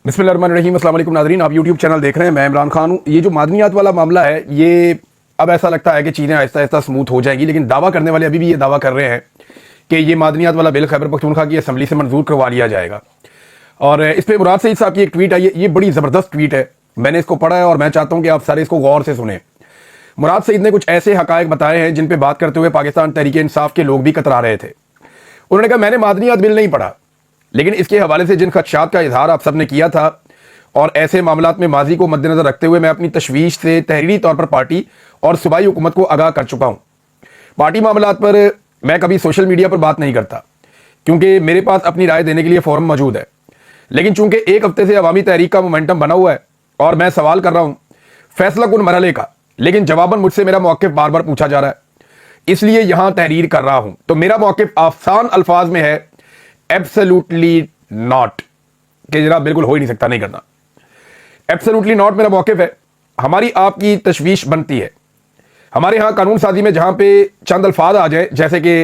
बिस्मिल्लाहिर्रहमानिर्रहीम। अस्सलाम वालेकुम नाज़रीन, आप यूट्यूब चैनल देख रहे हैं, मैं इमरान खान हूँ। ये जो मादनियात वाला मामला है, ये अब ऐसा लगता है कि चीज़ें आहिस्ता आहिस्ता स्मूथ हो जाएंगी, लेकिन दावा करने वाले अभी भी ये दावा कर रहे हैं कि ये मादनियात वाला बिल खैबर पख्तूनख्वा की असम्बली से मंजूर करवा लिया जाएगा। और इस पर मुराद सईद साहब की एक ट्वीट आई है, ये बड़ी ज़बरदस्त ट्वीट है, मैंने इसको पढ़ा है और मैं चाहता हूँ कि आप सारे इसको गौर से सुने। मुराद सईद ने कुछ ऐसे हकायक बताए हैं जिन पर बात करते हुए पाकिस्तान तहरीक इंसाफ के लोग भी कतरा रहे थे। उन्होंने कहा, मैंने मादनियात बिल नहीं पढ़ा, लेकिन इसके हवाले से जिन खदशात का इजहार आप सबने किया था और ऐसे मामलात में माजी को मद्देनजर रखते हुए मैं अपनी तशवीश से तहरीरी तौर पर पार्टी और सूबाई हुकूमत को आगाह कर चुका हूं। पार्टी मामलात पर मैं कभी सोशल मीडिया पर बात नहीं करता, क्योंकि मेरे पास अपनी राय देने के लिए फोरम मौजूद है। लेकिन चूंकि एक हफ्ते से अवामी तहरीक का मोमेंटम बना हुआ है और मैं सवाल कर रहा हूं फैसला कुन मरहले का, लेकिन जवाबन मुझसे मेरा मौक़िफ़ बार बार पूछा जा रहा है, इसलिए यहां तहरीर कर रहा हूं। तो मेरा मौक़िफ़ आसान अल्फाज में है, एब्सोल्युटली नॉट, कि जनाब बिल्कुल हो ही नहीं सकता, नहीं करना। एब्सोल्युटली नॉट मेरा मौक़िफ़ है। हमारी आपकी तशवीश बनती है, हमारे यहाँ कानून साजी में जहाँ पे चंद अल्फाज आ जाए, जैसे कि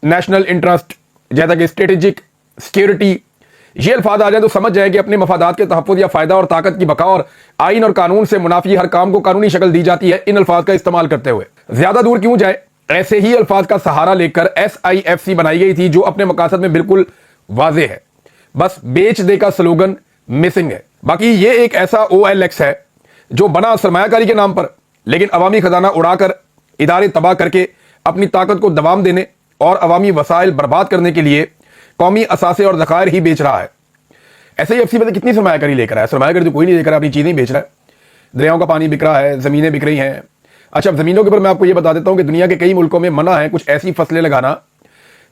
नेशनल इंटरेस्ट, जैसा कि स्ट्रेटेजिक सिक्योरिटी, ये अल्फाज आ जाए तो समझ जाए कि अपने मफादात के तहफ़्फ़ुज़ या फ़ायदा और ताकत की बका और आइन और कानून से मुनाफी हर काम को कानूनी शक्ल दी जाती है इन अल्फाज का इस्तेमाल करते हुए। ज़्यादा दूर क्यों जाए, ऐसे ही अल्फाज का सहारा लेकर SIFC बनाई गई थी, जो अपने मकासद में बिल्कुल वाज़े है, बस बेच दे का स्लोगन मिसिंग है। बाकी ये एक ऐसा OLX है जो बना सरमायाकारी के नाम पर, लेकिन अवामी खजाना उड़ाकर, इदारे तबाह करके अपनी ताकत को दबाम देने और अवामी वसाइल बर्बाद करने के लिए कौमी असासे और ज़खायर ही बेच रहा है। SIFC में कितनी सरमायाकारी लेकर आया? सरमायाकारी तो कोई नहीं लेकर, अपनी चीज़ें ही बेच रहा है। दरियाओं का पानी बिक रहा है, ज़मीनें बिक रही हैं। अच्छा, ज़मीनों के ऊपर मैं आपको ये बता देता हूँ कि दुनिया के कई मुल्कों में मना है कुछ ऐसी फसलें लगाना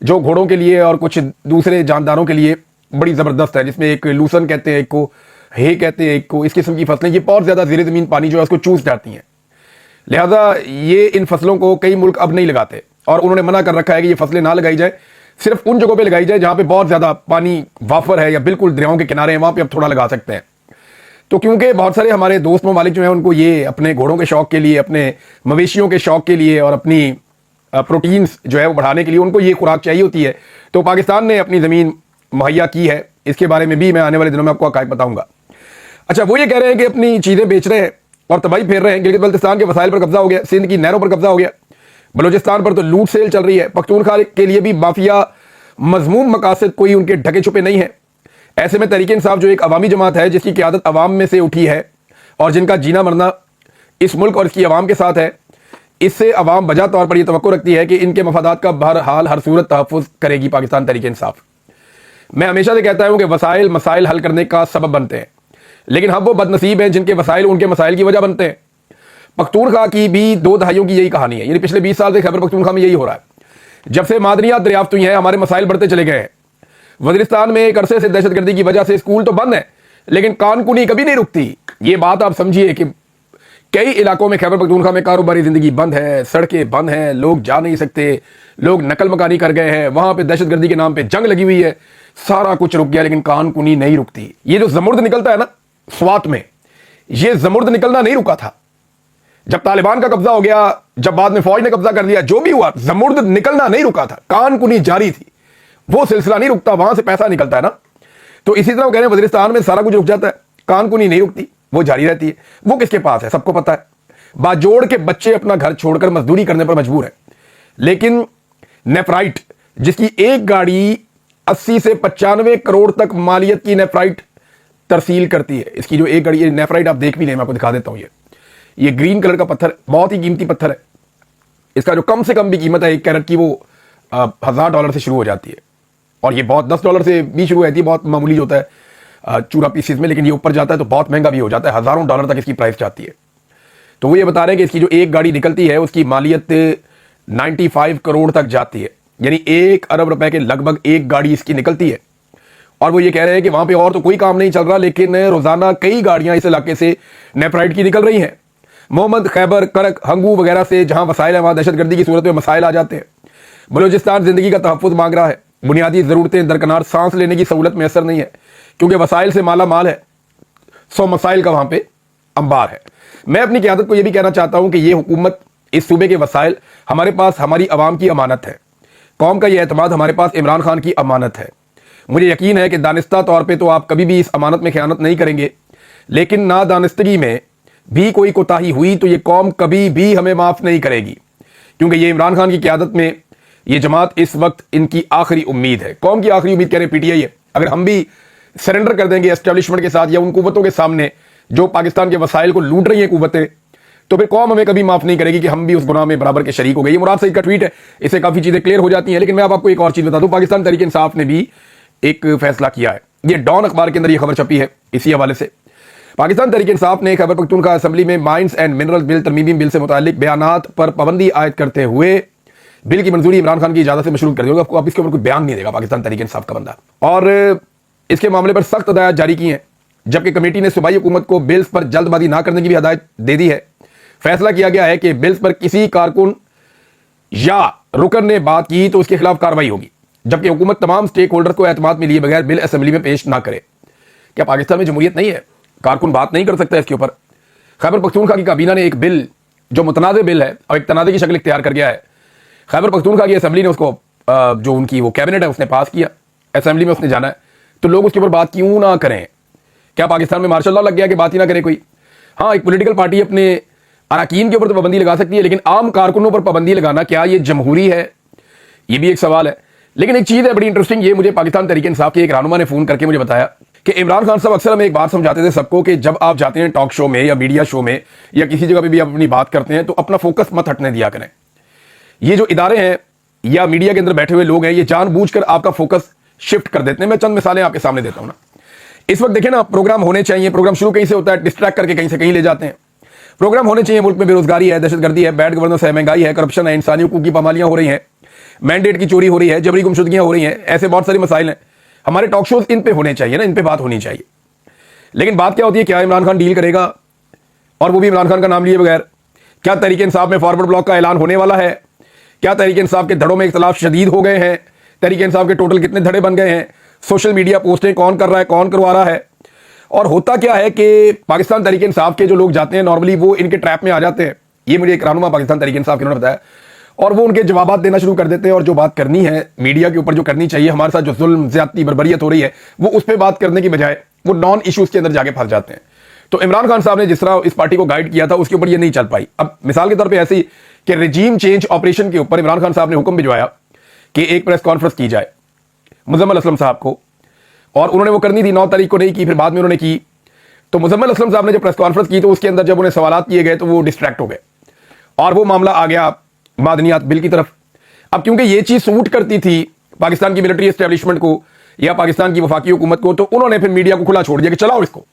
जो घोड़ों के लिए और कुछ दूसरे जानदारों के लिए बड़ी ज़बरदस्त है, जिसमें एक लूसन कहते हैं, एक को हे कहते हैं, एक को, इस किस्म की फसलें, ये बहुत ज़्यादा ज़ेरे ज़मीन पानी जो है उसको चूस जाती हैं। लिहाजा ये इन फसलों को कई मुल्क अब नहीं लगाते और उन्होंने मना कर रखा है कि ये फसलें ना लगाई जाए, सिर्फ उन जगहों पे लगाई जाए जहाँ पे बहुत ज़्यादा पानी वाफर है या बिल्कुल दरियाओं के किनारे हैं, वहाँ पे अब थोड़ा लगा सकते हैं। तो क्योंकि बहुत सारे हमारे दोस्त ममालिक जो हैं उनको ये अपने घोड़ों के शौक़ के लिए, अपने मवेशियों के शौक़ के लिए और अपनी प्रोटीन्स जो है वो बढ़ाने के लिए उनको ये खुराक चाहिए होती है, तो पाकिस्तान ने अपनी ज़मीन मुहैया की है। इसके बारे में भी मैं आने वाले दिनों में आपको हक़ाइक़ बताऊंगा। अच्छा, वो ये कह रहे हैं कि अपनी चीज़ें बेच रहे हैं और तबाही फेर रहे हैं। गिलगित बल्तिस्तान के वसाइल पर कब्जा हो गया, सिंध की नहरों पर कब्जा हो गया, बलूचिस्तान पर तो लूट सेल चल रही है। पख्तूनख्वा के लिए भी माफिया मजमूम मकासद कोई उनके ढके छुपे नहीं है। ऐसे में तहरीक इंसाफ जो एक अवामी जमात है, जिसकी क़यादत अवाम में से उठी है और जिनका जीना मरना इस मुल्क और इसकी अवाम के साथ है, इससे अवाम बजा तौर पर यह तवक्को रखती है कि इनके मफादात का बहरहाल हर सूरत तहफ़्फ़ुज़ करेगी पाकिस्तान तहरीक इंसाफ। मैं हमेशा से कहता हूँ कि वसाइल मसाइल हल करने का सबब बनते हैं, लेकिन हम वो बदनसीब हैं जिनके वसाइल उनके मसाइल की वजह बनते हैं। पख्तूनख्वा की भी 2 दहाइयों की यही कहानी है, यानी पिछले 20 साल से खैबर पख्तूनख्वा में यही हो रहा है। जब से मादनियात दरियाफ्त हुई हैं, हमारे मसाइल बढ़ते चले गए हैं। वज़ीरिस्तान में एक अरसे से दहशतगर्दी की वजह से स्कूल तो बंद है, लेकिन कानकुनी कभी नहीं रुकती। ये बात आप समझिए कि कई इलाकों में खैबर पख्तूनख्वा में कारोबारी ज़िंदगी बंद है, सड़कें बंद हैं, लोग जा नहीं सकते, लोग नकल मकानी कर गए हैं, वहाँ पे दहशतगर्दी के नाम पे जंग लगी हुई है, सारा कुछ रुक गया, लेकिन कानकुनी नहीं रुकती। ये जो ज़मुर्द निकलता है ना स्वात में, ये ज़मुर्द निकलना नहीं रुका था। जब तालिबान का कब्जा हो गया, जब बाद में फौज ने कब्जा कर लिया, जो भी हुआ, ज़मुर्द निकलना नहीं रुका था, कानकुनी जारी थी। वो सिलसिला नहीं रुकता, वहां से पैसा निकलता है ना। तो इसी तरह कह रहे हैं वज़ीरिस्तान में सारा कुछ रुक जाता है, कानकुनी नहीं रुकती, वो जारी रहती है। वो किसके पास है? सबको पता है। बाजोड़ के बच्चे अपना घर छोड़कर मजदूरी करने पर मजबूर है, लेकिन नेफ्राइट, जिसकी एक गाड़ी 80 से 95 करोड़ तक मालियत की नेफ्राइट तरसील करती है। इसकी जो एक गाड़ी, ये नेफ्राइट आप देख भी नहीं, मैं आपको दिखा देता हूं। ये ग्रीन कलर का पत्थर बहुत ही कीमती पत्थर है। इसका जो कम से कम भी कीमत है 1 कैरेट की, वो $1000 से शुरू हो जाती है, और ये बहुत $10 से भी शुरू होती है, बहुत मामूली होता है चूरा पीसीज में, लेकिन ये ऊपर जाता है तो बहुत महंगा भी हो जाता है, हज़ारों डॉलर तक इसकी प्राइस जाती है। तो वो ये बता रहे हैं कि इसकी जो एक गाड़ी निकलती है उसकी मालियत 95 करोड़ तक जाती है, यानी 1 अरब रुपए के लगभग एक गाड़ी इसकी निकलती है। और वो ये कह रहे हैं कि वहां पे और तो कोई काम नहीं चल रहा, लेकिन रोजाना कई गाड़ियां इस इलाके से नेफ्राइट की निकल रही हैं। मोहम्मद, खैबर, करक, हंगू वगैरह से जहां वसाइल है, वहां दहशतगर्दी की सूरत में मसाइल आ जाते हैं। बलूचिस्तान जिंदगी का तहफ़्फ़ुज़ मांग रहा है, बुनियादी ज़रूरतें दरकिनार, सांस लेने की सहूलत मैसर नहीं है, क्योंकि वसाइल से माला माल है, 100 मसाइल का वहां पे अंबार है। मैं अपनी क़यादत को यह भी कहना चाहता हूं कि यह हुकूमत, इस सूबे के वसाइल हमारे पास हमारी अवाम की अमानत है। कौम का यह एतमाद हमारे पास इमरान खान की अमानत है। मुझे यकीन है कि दानिस्ता तौर पे तो आप कभी भी इस अमानत में खयानत नहीं करेंगे, लेकिन नादानिस्तगी में भी कोई कोताही हुई तो ये कौम कभी भी हमें माफ नहीं करेगी, क्योंकि ये इमरान खान की क़यादत में ये जमात इस वक्त इनकी आखिरी उम्मीद है। कौम की आखिरी उम्मीद कह रहे पीटीआई है। अगर हम भी सरेंडर कर देंगे एस्टेब्लिशमेंट के साथ या उन कुव्वतों के सामने जो पाकिस्तान के वसाइल को लूट रही हैं कुव्वतें, तो फिर कौम हमें कभी माफ नहीं करेगी कि हम भी उस गुनाह में बराबर के शरीक हो गए। ये मुराद सईद का ट्वीट है, इससे काफी चीजें क्लियर हो जाती हैं। लेकिन मैं अब आपको एक और चीज बता दूं, पाकिस्तान तहरीक इंसाफ ने भी एक फैसला किया है। ये डॉन अखबार के अंदर ये खबर छपी है। इसी हवाले से पाकिस्तान तहरीक इंसाफ ने खैबर पख्तूनख्वा असेंबली में माइंस एंड मिनरल बिल तरमीमी बिल से मुतालिक बयानात पर पाबंदी आयद करते हुए बिल की मंजूरी इमरान खान की इजाजत से मशरूत कर दी। आपको आप इसके ऊपर कोई बयान नहीं देगा पाकिस्तान तहरीक इंसाफ का बंदा, और इसके मामले पर सख्त हदायत जारी की हैं, जबकि कमेटी ने सूबाई हुकूमत को बिल्स पर जल्दबाजी ना करने की भी हदायत दे दी है। फैसला किया गया है कि बिल्स पर किसी कारकुन या रुकन ने बात की तो उसके खिलाफ कार्रवाई होगी, जबकि हुकूमत तमाम स्टेक होल्डर को एतमाद में लिए बगैर बिल असेंबली में पेश ना करे। क्या पाकिस्तान में जमहूरियत नहीं है? कारकुन बात नहीं कर सकता इसके ऊपर? खैबर पख्तूनख्वा की काबीना ने एक बिल जो मुतनाज़ बिल है और एक तनाज़े की शक्ल इख्तियार कर गया है, खैबर पख्तूनख्वा की असेंबली ने उसको जो उनकी वो कैबिनेट है उसने पास किया, असेंबली में उसने जाना है, तो लोग उसके ऊपर बात क्यों ना करें? क्या पाकिस्तान में मार्शल लॉ लग गया कि बात ही ना करे कोई? हाँ, एक पॉलिटिकल पार्टी अपने अरकान के ऊपर तो पाबंदी लगा सकती है, लेकिन आम कारकुनों पर पाबंदी लगाना क्या ये जमहूरी है? ये भी एक सवाल है। लेकिन एक चीज़ है बड़ी इंटरेस्टिंग, ये मुझे पाकिस्तान तहरीक इंसाफ के एक रहनुमा ने फ़ोन करके मुझे बताया कि इमरान खान साहब अक्सर हमें एक बात समझाते थे सबको कि जब आप जाते हैं टॉक शो में या मीडिया शो में या किसी जगह पे भी आप अपनी बात करते हैं तो अपना फोकस मत हटने दिया करें। ये जो इदारे हैं या मीडिया के अंदर बैठे हुए लोग हैं, ये जानबूझकर आपका फोकस शिफ्ट कर देते हैं। मैं चंद मिसालें आपके सामने देता हूं ना। इस वक्त देखें ना, प्रोग्राम होने चाहिए, प्रोग्राम शुरू कहीं से होता है, डिस्ट्रैक्ट करके कहीं से कहीं ले जाते हैं। प्रोग्राम होने चाहिए, मुल्क में बेरोजगारी है, दहशतगर्दी है, बैड गवर्नेंस है, महंगाई है, करप्शन है, इंसानी हुकूक की पामालियां हो रही हैं, मैंडेट की चोरी हो रही है, जबरी गुमशुदगियां हो रही हैं, ऐसे बहुत सारे मसाइल हैं। हमारे टॉक शोज इन पे होने चाहिए ना, इन पे बात होनी चाहिए। लेकिन बात क्या होती है, क्या इमरान खान डील करेगा, और वो भी इमरान खान का नाम लिए बगैर? क्या तहरीक इंसाफ में फॉरवर्ड ब्लॉक का ऐलान होने वाला है? क्या तहरीक इंसाफ के धड़ों में इख्तलाफ शदीद हो गए हैं? तहरीक इंसाफ के टोटल कितने धड़े बन गए हैं? सोशल मीडिया पोस्टें कौन कर रहा है, कौन करवा रहा है? और होता क्या है कि पाकिस्तान तहरीक इंसाफ के जो लोग जाते हैं नॉर्मली वो इनके ट्रैप में आ जाते हैं। ये मुझे एक रहनुमा पाकिस्तान तहरीक इंसाफ के उन्होंने बताया, और वो उनके जवाबात देना शुरू कर देते हैं, और जो बात करनी है मीडिया के ऊपर जो करनी चाहिए, हमारे साथ जो जुल्म ज्यादती बर्बरियत हो रही है, वो उस पर बात करने की बजाय वो नॉन इश्यूज के अंदर जाके फंस जाते हैं। तो इमरान खान साहब ने जिस तरह इस पार्टी को गाइड किया था उसके ऊपर ये नहीं चल पाई। अब मिसाल के तौर पर ऐसी कि रजीम चेंज ऑपरेशन के ऊपर इमरान खान साहब ने हुक्म भिजवाया कि एक प्रेस कॉन्फ्रेंस की जाए मुजम्मिल असलम साहब को, और उन्होंने वो करनी थी 9 तारीख को नहीं की, फिर बाद में उन्होंने की। तो मुजम्मिल असलम साहब ने जब प्रेस कॉन्फ्रेंस की तो उसके अंदर जब उन्हें सवालात किए गए तो वो डिस्ट्रैक्ट हो गए और वो मामला आ गया मादनियात बिल की तरफ। अब क्योंकि ये चीज सूट करती थी पाकिस्तान की मिलिट्री एस्टेब्लिशमेंट को या पाकिस्तान की वफाकी हुकूमत को, तो उन्होंने फिर मीडिया को खुला छोड़ दिया कि चलाओ इसको।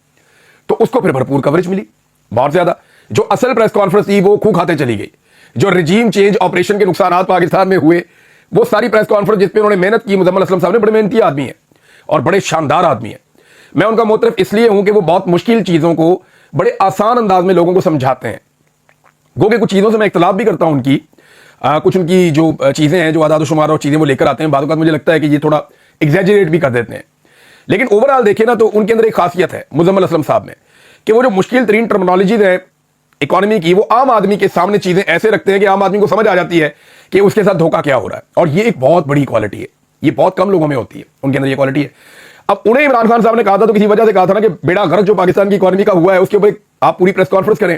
तो उसको फिर भरपूर कवरेज मिली, बहुत ज्यादा। जो असल प्रेस कॉन्फ्रेंस थी वो खूह खाते चली गई। जो रजीम चेंज ऑपरेशन के नुकसान पाकिस्तान में हुए, वो सारी प्रेस कॉन्फ्रेंस जिस पे उन्होंने मेहनत की, मुजम्मिल असलम साहब ने बड़े मेहनती आदमी है और बड़े शानदार आदमी है। मैं उनका मोतरफ इसलिए हूं कि वो बहुत मुश्किल चीजों को बड़े आसान अंदाज में लोगों को समझाते हैं। गो के कुछ चीजों से मैं इख्तलाफ भी करता हूं उनकी, कुछ उनकी जो चीजें हैं, जो आदाद शुमार और चीजें वो लेकर आते हैं, बाद मुझे लगता है कि ये थोड़ा एग्जैजरेट भी कर देते हैं। लेकिन ओवरऑल देखें ना तो उनके अंदर एक खासियत है मुजम्मिल असलम साहब में कि वो जो मुश्किल तरीन टर्मिनोलॉजीज है इकोनॉमी की, वो आम आदमी के सामने चीजें ऐसे रखते हैं कि आम आदमी को समझ आ जाती है कि उसके साथ धोखा क्या हो रहा है। और ये एक बहुत बड़ी क्वालिटी है, ये बहुत कम लोगों में होती है, उनके अंदर ये क्वालिटी है। अब उन्हें इमरान खान साहब ने कहा था तो किसी वजह से कहा था ना कि बेड़ा गर्क जो पाकिस्तान की इकोनॉमी का हुआ है उसके ऊपर आप पूरी प्रेस कॉन्फ्रेंस करें।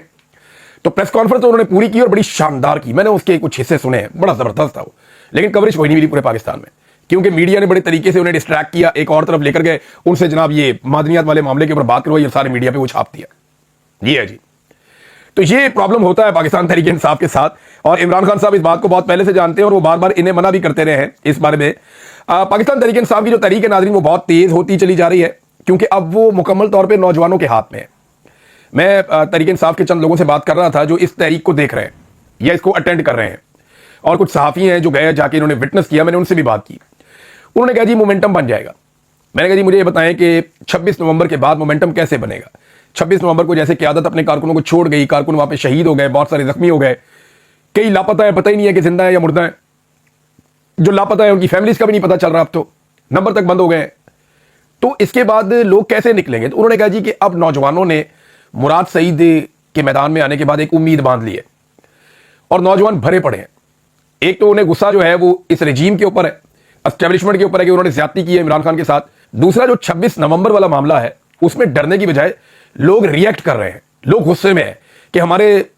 तो प्रेस कॉन्फ्रेंस तो उन्होंने पूरी की और बड़ी शानदार की, मैंने उसके कुछ हिस्से सुने हैं, बड़ा जबरदस्त था वो। लेकिन कवरेज कोई नहीं मिली पूरे पाकिस्तान में, क्योंकि मीडिया ने बड़े तरीके से उन्हें डिस्ट्रैक्ट किया, एक और तरफ लेकर गए, उनसे जनाब ये मादनियात वाले मामले के ऊपर बात करवाई और सारे मीडिया पे वो छाप दिया। ये है जी। तो ये प्रॉब्लम होता है पाकिस्तान तहरीक इंसाफ के साथ, और इमरान खान साहब इस बात को बहुत पहले से जानते हैं और वो बार बार इन्हें मना भी करते रहे हैं इस बारे में। पाकिस्तान तहरीक इंसाफ की जो तहरीक है नाज़रीन, वो बहुत तेज होती चली जा रही है, क्योंकि अब वो मुकम्मल तौर पर नौजवानों के हाथ में है। मैं तहरीक इंसाफ के चंद लोगों से बात कर रहा था जो इस तहरीक को देख रहे हैं या इसको अटेंड कर रहे हैं, और कुछ सहाफ़ी हैं जो गए जाके इन्होंने विटनेस किया, मैंने उनसे भी बात की। उन्होंने कहा जी मोमेंटम बन जाएगा। मैंने कहा जी मुझे ये बताएं कि 26 नवंबर के बाद मोमेंटम कैसे बनेगा। 26 नवंबर को जैसे क़यादत अपने कारकुनों को छोड़ गई, कारकुन वहाँ पे शहीद हो गए, बहुत सारे जख्मी हो गए, कई लापता है, पता ही नहीं है कि जिंदा है या मुर्दा है। जो लापता है उनकी फैमिलीज का भी नहीं पता चल रहा, अब तो नंबर तक बंद हो गए। तो इसके बाद लोग कैसे निकलेंगे? तो उन्होंने कहा जी कि अब नौजवानों ने मुराद सईद के मैदान में आने के बाद एक उम्मीद बांध ली है और नौजवान भरे पड़े हैं। एक तो उन्हें गुस्सा जो है वो इस रजीम के ऊपर है, एस्टेब्लिशमेंट के ऊपर है कि उन्होंने ज्यादती की है इमरान खान के साथ। दूसरा जो 26 नवंबर वाला मामला है, उसमें डरने की बजाय लोग रिएक्ट कर रहे हैं, लोग गुस्से में है कि हमारे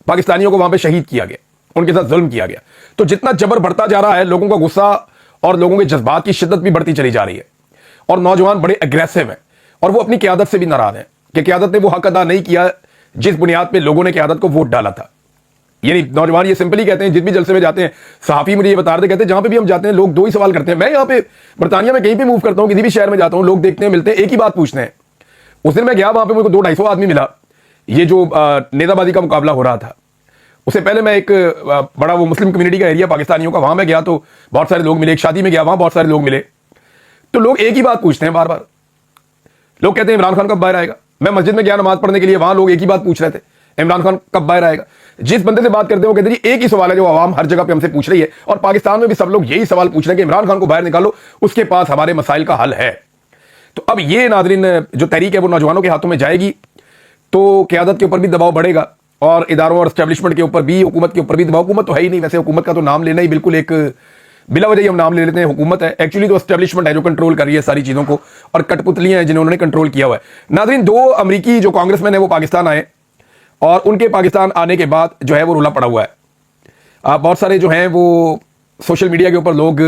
पाकिस्तानियों को वहां पे शहीद किया गया, उनके साथ जुल्म किया गया। तो जितना जबर बढ़ता जा रहा है, लोगों का गुस्सा और लोगों के जज्बात की शिद्दत भी बढ़ती चली जा रही है, और नौजवान बड़े एग्रेसिव हैं, और वो अपनी क़यादत से भी नाराज हैं कि क़यादत ने वो हक अदा नहीं किया जिस बुनियाद पे लोगों ने क़यादत को वोट डाला था। यानी नौजवान ये सिंपली कहते हैं, जिस भी जलसे में जाते हैं, सहाफ़ी मुझे ये बता रहे थे, कहते हैं जहां पे भी हम जाते हैं लोग दो ही सवाल करते हैं। मैं यहाँ पे बरतानिया में कहीं भी मूव करता हूँ, किसी भी शहर में जाता हूँ, लोग देखते हैं, मिलते हैं, एक ही बात पूछते हैं। उस दिन मैं गया, वहां पे मुझे 200-250 आदमी मिला, ये जो नेताबाजी का मुकाबला हो रहा था। उससे पहले मैं एक बड़ा वो मुस्लिम कम्युनिटी का एरिया पाकिस्तानियों का, वहां मैं गया तो बहुत सारे लोग मिले। एक शादी में गया, वहां बहुत सारे लोग मिले। तो लोग एक ही बात पूछते हैं बार बार। लोग कहते हैं इमरान खान कब बाहर आएगा। मैं मस्जिद में गया नमाज पढ़ने के लिए, वहां लोग एक ही बात पूछ रहे थे, इमरान खान कब बाहर आएगा। जिस बंदे से बात करते हैं वो कहते हैं जी एक ही सवाल है जो आवाम हर जगह पे हमसे पूछ रही है, और पाकिस्तान में भी सब लोग यही सवाल पूछ रहे हैं कि इमरान खान को बाहर निकालो, उसके पास हमारे मसाइल का हल है। तो अब ये नाज़रीन जो तहरीक है वो नौजवानों के हाथों में जाएगी, तो क़यादत के ऊपर भी दबाव बढ़ेगा, और इदारों और एस्टेब्लिशमेंट के ऊपर भी, हुकूमत के ऊपर भी दबाव। हुकूमत तो है ही नहीं, वैसे हुकूमत का तो नाम लेना ही बिल्कुल एक बिला वजह ही हम नाम ले लेते हैं हुकूमत है। एक्चुअली तो एस्टेब्लिशमेंट है जो कंट्रोल कर रही है सारी चीज़ों को, और कठपुतलियां हैं जिन्हें उन्होंने कंट्रोल किया हुआ है। नाज़रीन, 2 अमरीकी जो कांग्रेसमैन है वो पाकिस्तान आए, और उनके पाकिस्तान आने के बाद जो है वो रुला पड़ा हुआ है। बहुत सारे जो हैं वो सोशल मीडिया के ऊपर लोग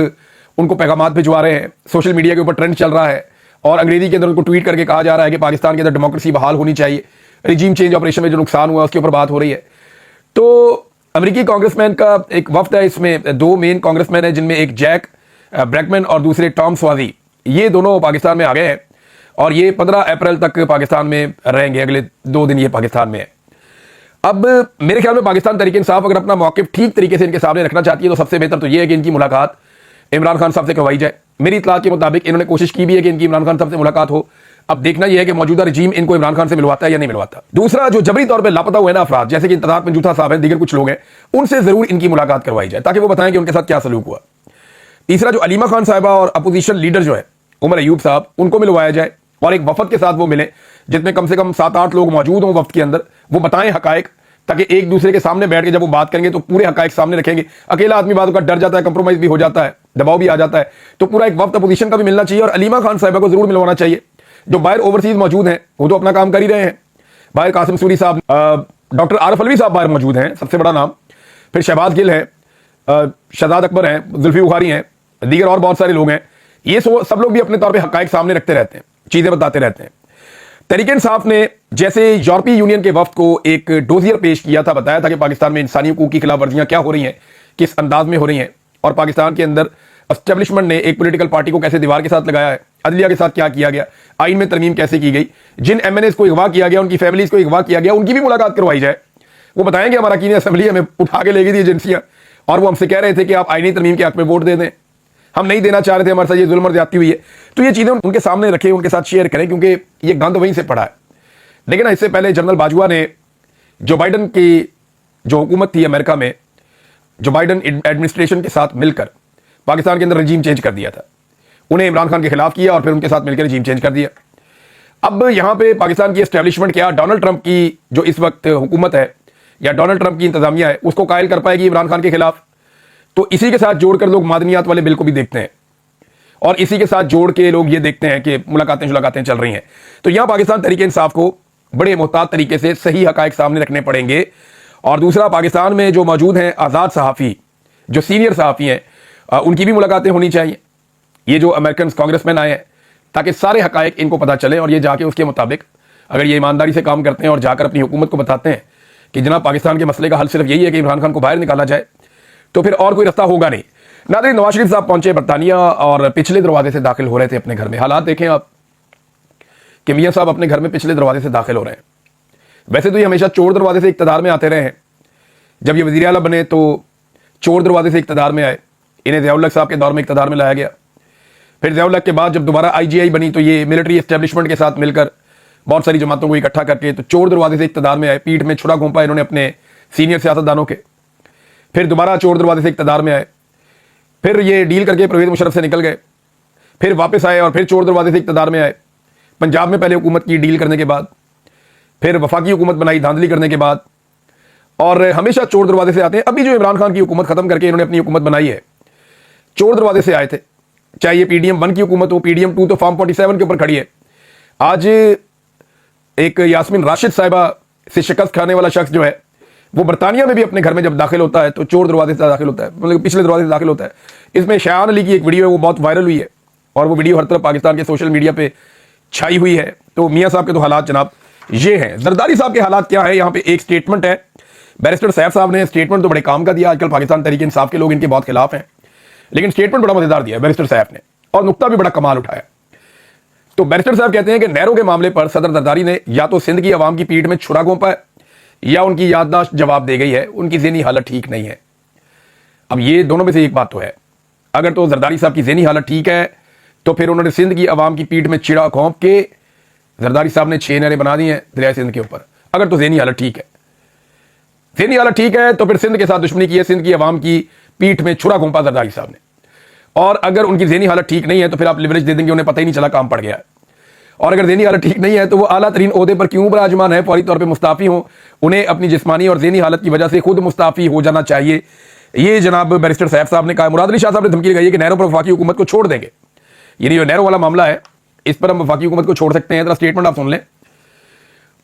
उनको पैगामात भिजवा रहे हैं, सोशल मीडिया के ऊपर ट्रेंड चल रहा है, और अंग्रेजी के अंदर उनको ट्वीट करके कहा जा रहा है कि पाकिस्तान के अंदर डेमोक्रेसी बहाल होनी चाहिए, रिजीम चेंज ऑपरेशन में जो नुकसान हुआ उसके ऊपर बात हो रही है। तो अमेरिकी कांग्रेसमैन का एक वफ्द है, इसमें 2 मेन कांग्रेसमैन हैं, जिनमें एक जैक ब्रैकमैन और दूसरे टॉम स्वाजी, ये दोनों पाकिस्तान में आ गए हैं, और ये 15 अप्रैल तक पाकिस्तान में रहेंगे। अगले 2 दिन ये पाकिस्तान में है। अब मेरे ख्याल में पाकिस्तान तहरीक इंसाफ अगर अपना मौक़िफ़ ठीक तरीके से इनके सामने रखना चाहती है तो सबसे बेहतर तो ये है कि इनकी मुलाकात इमरान खान साहब से करवाई जाए। मेरी इत्तलात के मुताबिक इन्होंने कोशिश की भी है कि इनकी इमरान खान साहब से मुलाकात हो। अब देखना यह है कि मौजूदा रजीम इनको इमरान खान से मिलवाता है या नहीं मिलवाता। दूसरा, जो जबरी तौर पर लापता हुए ना अफराद, जैसे कि इंतज़ार मंजूथा साहब हैं, दीगर कुछ लोग हैं, उनसे जरूर इनकी मुलाकात करवाई जाए ताकि वो बताएं कि उनके साथ क्या सलूक हुआ। तीसरा, जो अलीमा खान साहिबा और अपोजिशन लीडर जो है उमर अयूब साहब, उनको मिलवाया जाए, और एक वफद के साथ वो मिले जिसमें कम से कम 7-8 लोग मौजूद हों वफद के अंदर, वो बताएं हकायक, ताकि एक दूसरे के सामने बैठ के जब वो बात करेंगे तो पूरे हकायक सामने रखेंगे। अकेला आदमी बात का डर जाता है, कंप्रोमाइज भी हो जाता है, दबाव भी आ जाता है। तो पूरा एक वक्त अपोजिशन का भी मिलना चाहिए, और अलीमा खान साहिबा को जरूर मिलवाना चाहिए। जो बाहर ओवरसीज मौजूद हैं वो तो अपना काम कर ही रहे हैं, बाहर कासिम सूरी साहब, डॉक्टर आरिफ अलवी साहब बाहर मौजूद हैं, सबसे बड़ा नाम, फिर शहबाज गिल हैं, शहजाद अकबर हैं, जुल्फी बुखारी हैं, दीगर और बहुत सारे लोग हैं। ये सब लोग भी अपने तौर पर हकायक सामने रखते रहते हैं, चीजें बताते रहते हैं। तहरीक इंसाफ ने जैसे यूरोपीय यूनियन के वफ्द को एक डोजियर पेश किया था, बताया था कि पाकिस्तान में इंसानी हकूक की खिलाफ वर्जियां क्या हो रही हैं, किस अंदाज में हो रही हैं, और पाकिस्तान के अंदर एस्टेब्लिशमेंट ने एक पॉलिटिकल पार्टी को कैसे दीवार के साथ लगाया है, अदलिया के साथ क्या किया गया, आइन में तरमीम कैसे की गई, जिन एमएनएस को अगवा किया गया, उनकी फैमिलीज को अगवा किया गया, उनकी भी मुलाकात करवाई जाए। वो बताएंगे हमारा कीनी असेंबली हमें उठा के ले गई थी एजेंसियां, और वो हमसे कह रहे थे कि आप आईनी तरमीम के हक में वोट दे दें, हम नहीं देना चाह रहे थे, हमारे साथ ये जुल्म और ज्यादती हुई है। तो ये चीजें उनके सामने रखें, उनके साथ शेयर करें, क्योंकि ये गंद वहीं से पड़ा है। लेकिन इससे पहले जनरल बाजवा ने जो बाइडन की जो हुकूमत थी अमेरिका में, जो बाइडन एडमिनिस्ट्रेशन के साथ मिलकर पाकिस्तान के अंदर रजीम चेंज कर दिया था, उन्हें इमरान खान के खिलाफ किया और फिर उनके साथ मिलकर रजीम चेंज कर दिया। अब यहां पे पाकिस्तान की एस्टेब्लिशमेंट क्या डोनाल्ड ट्रंप की जो इस वक्त हुकूमत है या डोनाल्ड ट्रंप की इंतजामिया है उसको कायल कर पाएगी इमरान खान के खिलाफ? तो इसी के साथ जोड़कर लोग मादनियात वाले बिल को भी देखते हैं, और इसी के साथ जोड़ के लोग ये देखते हैं कि मुलाकातें चल रही हैं। तो यहां पाकिस्तान तहरीक इंसाफ को बड़े मोहतात तरीके से सही हकायक सामने रखने पड़ेंगे। और दूसरा, पाकिस्तान में जो मौजूद हैं आज़ाद सहाफ़ी, जो सीनियर सहाफ़ी हैं, उनकी भी मुलाकातें होनी चाहिए, ये जो अमेरिकन कांग्रेसमैन आए हैं, ताकि सारे हकायक इनको पता चले, और ये जाके उसके मुताबिक अगर ये ईमानदारी से काम करते हैं और जाकर अपनी हुकूमत को बताते हैं कि जनाब पाकिस्तान के मसले का हल सिर्फ यही है कि इमरान खान को बाहर निकाला जाए, तो फिर और कोई रास्ता होगा नहीं। नाज़रीन, नवाज शरीफ साहब पहुंचे बरतानिया और पिछले दरवाजे से दाखिल हो रहे थे अपने घर में। हालात देखें आप कि मियाँ साहब अपने घर में पिछले दरवाजे से दाखिल हो रहे हैं। वैसे तो ये हमेशा चोर दरवाजे से इक़्तिदार में आते रहे हैं। जब ये वज़ीर आला बने तो चोर दरवाजे से इक़्तिदार में आए, इन्हें ज़िया-उल-हक साहब के दौर में इक़्तिदार में लाया गया। फिर ज़िया-उल-हक के बाद जब दोबारा IGI बनी तो ये मिलिट्री एस्टेब्लिशमेंट के साथ मिलकर बहुत सारी जमातों को इकट्ठा करके तो चोर दरवाजे से इक़्तिदार में आए। पीठ में छुरा घोंपा इन्होंने अपने सीनियर सियासतदानों के, फिर दोबारा चोर दरवाजे से इक़्तिदार में आए, फिर ये डील करके परवेज़ मुशर्रफ से निकल गए, फिर वापस आए और फिर चोर दरवाजे से इक़्तिदार में आए। पंजाब में पहले हुकूमत की डील करने के बाद, फिर वफाकी हुकूमत बनाई धांधली करने के बाद, और हमेशा चोर दरवाजे से आते हैं। अभी जो इमरान खान की हुकूमत खत्म करके इन्होंने अपनी हुकूमत बनाई है, चोर दरवाजे से आए थे। चाहे ये PDM-1 की हुकूमत हो, PDM-2 तो फॉर्म 47 के ऊपर खड़ी है। आज एक यास्मीन राशिद साहिबा से शिकस्त खाने वाला शख्स जो है वो बरतानिया में भी अपने घर में जब दाखिल होता है तो चोर दरवाजे से दाखिल होता है, मतलब पिछले दरवाजे से दाखिल होता है। इसमें शायान अली की एक वीडियो है, वो बहुत वायरल हुई है और वो वीडियो हर तरफ पाकिस्तान के सोशल मीडिया पे छाई हुई है। तो मियाँ साहब के तो हालात जनाब ये हैं। जरदारी साहब के हालात क्या है, यहाँ पे एक स्टेटमेंट है, बैरिस्टर सैफ साहब ने स्टेटमेंट तो बड़े काम का दिया। आजकल पाकिस्तान तहरीक इंसाफ के लोग इनके बहुत खिलाफ हैं, लेकिन स्टेटमेंट बड़ा मजेदार दिया बैरिस्टर सैफ ने और नुक्ता भी बड़ा कमाल उठाया। तो बैरिस्टर साहब कहते हैं कि नहरों के मामले पर सदर जरदारी ने या तो सिंध की आवाम की पीठ में छुरा घोंपा है या उनकी याददाश्त जवाब दे गई है, उनकी ज़हनी हालत ठीक नहीं है। अब ये दोनों में से एक बात तो है, अगर तो जरदारी साहब की ज़हनी हालत ठीक है तो फिर उन्होंने सिंध की आवाम की पीठ में चिड़ा घोंप के जरदारी साहब ने 6 नहरें बना दी हैं दरिया सिंध के ऊपर। अगर तो ज़हनी हालत ठीक है, ज़हनी हालत ठीक है तो फिर सिंध के साथ दुश्मनी की है, सिंध की आवाम की पीठ में छुरा घोंपा जरदारी साहब ने। और अगर उनकी ज़हनी हालत ठीक नहीं है तो फिर आप लिवरेज दे देंगे, उन्हें पता ही नहीं चला काम पड़ गया है। और अगर ज़हनी हालत ठीक नहीं है तो वो आला तरीन ओहदे पर क्यों बराजमान है, फौरी तौर पे मुस्ताफ़ी हो, उन्हें अपनी जिस्मानी और ज़हनी हालत की वजह से खुद मुस्ताफ़ी हो जाना चाहिए। ये जनाब बैरिस्टर सैफ साहब ने कहा। मुराद अली शाह साहब ने धमकी लगाई है कि नहरों पर वफाकी हुकूमत को छोड़ देंगे। ये जो नहरों वाला मामला है इस पर हम वफाकी हुकूमत को छोड़ सकते हैं। जरा स्टेटमेंट आप सुन लें।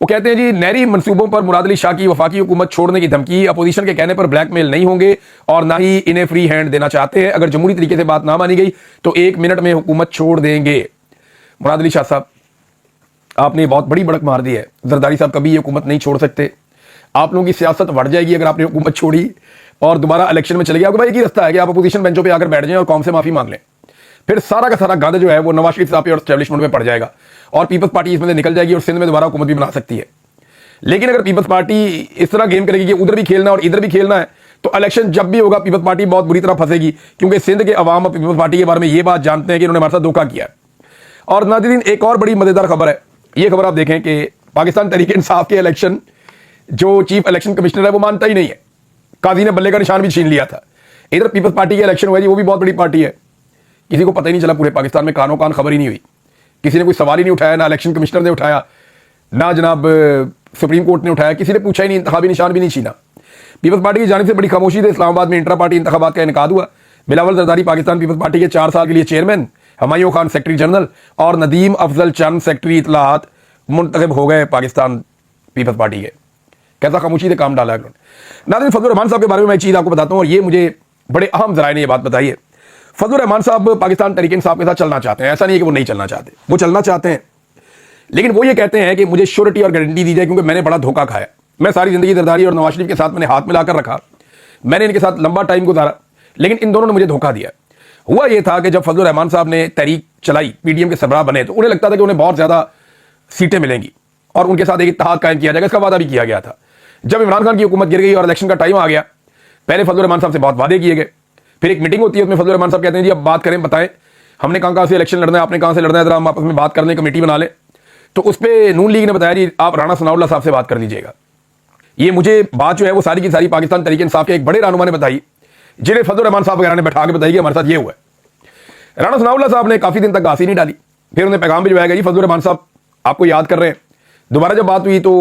वो कहते हैं जी, नहरी मंसूबों पर मुराद अली शाह की वफाकी हुकूमत छोड़ने की धमकी अपोजिशन के कहने पर ब्लैकमेल नहीं होंगे और ना ही इन्हें फ्री हैंड देना चाहते हैं। अगर जमहूरी तरीके से बात ना मानी गई तो 1 मिनट में हुकूमत छोड़ देंगे। मुराद अली शाह साहब, आपने बहुत बड़ी बड़क मार दी है। जरदारी साहब कभी ये हुकूमत नहीं छोड़ सकते। आप लोगों की सियासत बढ़ जाएगी अगर आपने हुकूमत छोड़ी और दोबारा इलेक्शन में चले गए। आपके भाई एक ही रास्ता है कि आप अपोजिशन बेंचों पे आकर बैठ जाएं और कौम से माफी मांग लें। फिर सारा का सारा गंद जो है वो नवाज शरीफ साहब पे और एस्टेब्लिशमेंट में पड़ जाएगा और पीपल्स पार्टी इसमें से निकल जाएगी और सिंध में दोबारा हुकूमत भी बना सकती है। लेकिन अगर पीपल्स पार्टी इस तरह गेम करेगी कि उधर भी खेलना और इधर भी खेलना है तो इलेक्शन जब भी होगा पीपल्स पार्टी बहुत बुरी तरह फंसेगी, क्योंकि सिंध के अवाम और पीपल्स पार्टी के बारे में ये बात जानते हैं कि इन्होंने हमारे साथ धोखा किया है। और नाज़रीन, एक और बड़ी मजेदार खबर है। ये खबर आप देखें कि पाकिस्तान तहरीक इंसाफ के इलेक्शन जो चीफ इलेक्शन कमिश्नर है वो मानता ही नहीं है। काजी ने बल्ले का निशान भी छीन लिया था। इधर पीपल्स पार्टी के इलेक्शन हुआ जी, वो भी बहुत बड़ी पार्टी है। किसी को पता ही नहीं चला, पूरे पाकिस्तान में कानो कान खबर ही नहीं हुई। किसी ने कोई सवाल ही नहीं उठाया, ना इलेक्शन कमिश्नर ने उठाया, ना जनाब सुप्रीम कोर्ट ने उठाया, किसी ने पूछा ही नहीं, इंतखाबी निशान भी नहीं छीना। पीपल्स पार्टी की जानिब से बड़ी खामोशी से इस्लामाबाद में इंट्रा पार्टी इंतखाबात का इनेकाद हुआ। बिलावल जरदारी पाकिस्तान पीपल्स पार्टी के 4 साल के लिए chairman, Humayun Khan secretary general और नदीम अफजल चंद सेक्रेटरी इतलात मुंतखब हो गए पाकिस्तान पीपल्स पार्टी के। कैसा खामोशी से काम डाला है उन्होंने। नाज़रीन, फजलुर रहमान साहब के बारे में मैं एक चीज़ आपको बताता हूँ और ये मुझे बड़े अहम ज़राए ने ये बात बताई है। फजलुर रहमान साहब पाकिस्तान तहरीक इंसाफ के साथ चलना चाहते हैं, ऐसा नहीं है कि वो नहीं चलना चाहते, वो चलना चाहते हैं। लेकिन वो ये कहते हैं कि मुझे श्योरिटी और गारंटी दी जाए, क्योंकि मैंने बड़ा धोखा खाया। मैं सारी जिंदगी जरदारी और नवाज शरीफ के साथ मैंने हाथ मिलाकर रखा, मैंने इनके साथ लंबा टाइम गुजारा, लेकिन इन दोनों ने मुझे धोखा दिया। हुआ ये था कि जब फजलुर रहमान साहब ने तहरीक चलाई, PDM के सरबराह बने, तो उन्हें लगता था कि उन्हें बहुत ज़्यादा सीटें मिलेंगी और उनके साथ एक इत्तेहाद कायम किया जाएगा। इसका वादा भी किया गया था। जब इमरान खान की हुकूमत गिर गई और इलेक्शन का टाइम आ गया, पहले फजलुर रहमान साहब से बहुत वादे किए गए। फिर एक मीटिंग होती है, उसमें फजलुर रहमान साहब कहते हैं जी अब बात करें, बताएं हमने कहाँ से इलेक्शन लड़ना है, आपने कहाँ से लड़ना है, जरा हम आपस में बात करने कमेटी बना लें। तो उस पर नून लीग ने बताया जी आप राणा सनाउल्लाह साहब से बात कर लीजिएगा। ये मुझे बात जो है वो सारी की सारी पाकिस्तान तहरीक इंसाफ के एक बड़े रहनुमा ने बताई, जिन्हें फजलुर रहमान साहब वगैरह ने बैठा के बताई कि हमारे साथ ये हुआ है। राणा सनाउल्लाह साहब ने काफ़ी दिन तक घासी नहीं डाली, फिर उन्हें पैगाम भिजवाया गया जी फजलुर रहमान साहब आपको याद कर रहे हैं। दोबारा जब बात हुई तो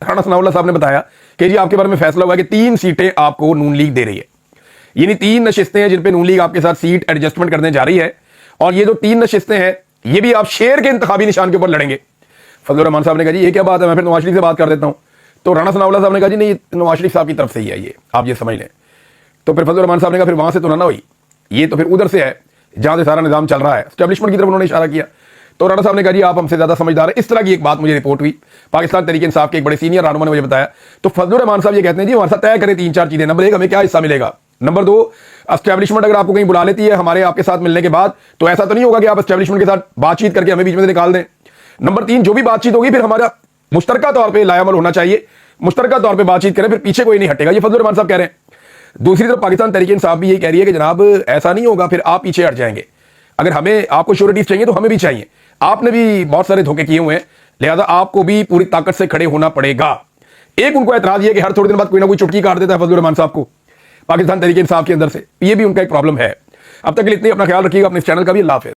राणा सनाउल्लाह साहब ने बताया कि जी आपके बारे में फैसला हुआ है कि 3 सीटें आपको नून लीग दे रही है। यानी 3 नशिस्तें हैं जिन पे नून लीग आपके साथ सीट एडजस्टमेंट करने जा रही है, और ये जो 3 नशिस्तें हैं ये भी आप शेर के इंतखाबी निशान के ऊपर लड़ेंगे। फजलुर रहमान साहब ने कहा जी ये क्या बात है, मैं फिर नवाज शरीफ से बात कर देता हूँ। तो राणा सनाउल्लाह साहब ने कहा जी नहीं, नवाज शरीफ साहब की तरफ से ही है, ये आप ये समझ लें। तो फिर फजलुर रहमान साहब ने कहा फिर वहां से तो ना हुई, ये तो फिर उधर से है जहां से सारा निजाम चल रहा है, एस्टेब्लिशमेंट की तरफ उन्होंने इशारा किया। तो राणा साहब ने कहा जी आप हमसे ज्यादा समझदार है। इस तरह की एक बात मुझे रिपोर्ट हुई, पाकिस्तान तहरीक इंसाफ के एक बड़े सीनियर रहनुमा ने मुझे बताया। तो फजलुर रहमान साहब ये कहते हैं जी हमारे साथ तय करें 3-4 चीजें। नंबर 1, हमें क्या हिस्सा मिलेगा। नंबर 2, एस्टेब्लिशमेंट अगर आपको कहीं बुला लेती है हमारे आपके साथ मिलने के बाद, तो ऐसा तो नहीं होगा कि आप एस्टेब्लिशमेंट के साथ बातचीत करके हमें बीच में से निकाल दें। नंबर 3, जो भी बातचीत होगी फिर हमारा मुश्तरका तौर पर लायामल होना चाहिए, मुश्तरका तौर पर बातचीत करें, फिर पीछे कोई नहीं हटेगा। ये फजलुर रहमान साहब कह रहे हैं। दूसरी तरफ पाकिस्तान तहरीक इंसाफ भी यही कह रही है कि जनाब ऐसा नहीं होगा, फिर आप पीछे हट जाएंगे। अगर हमें आपको श्योरिटीज चाहिए तो हमें भी चाहिए, आपने भी बहुत सारे धोखे किए हुए हैं, लिहाजा आपको भी पूरी ताकत से खड़े होना पड़ेगा। एक उनको एतराज ये कि हर थोड़े दिन बाद कोई ना कोई चुटकी काट देता है फजलुर रहमान साहब को पाकिस्तान तहरीक इंसाफ के अंदर से, ये भी उनका एक प्रॉब्लम है। अब तक के लिए इतनी, अपना ख्याल रखिएगा, अपने इस चैनल का भी। अल्लाह हाफ़िज़।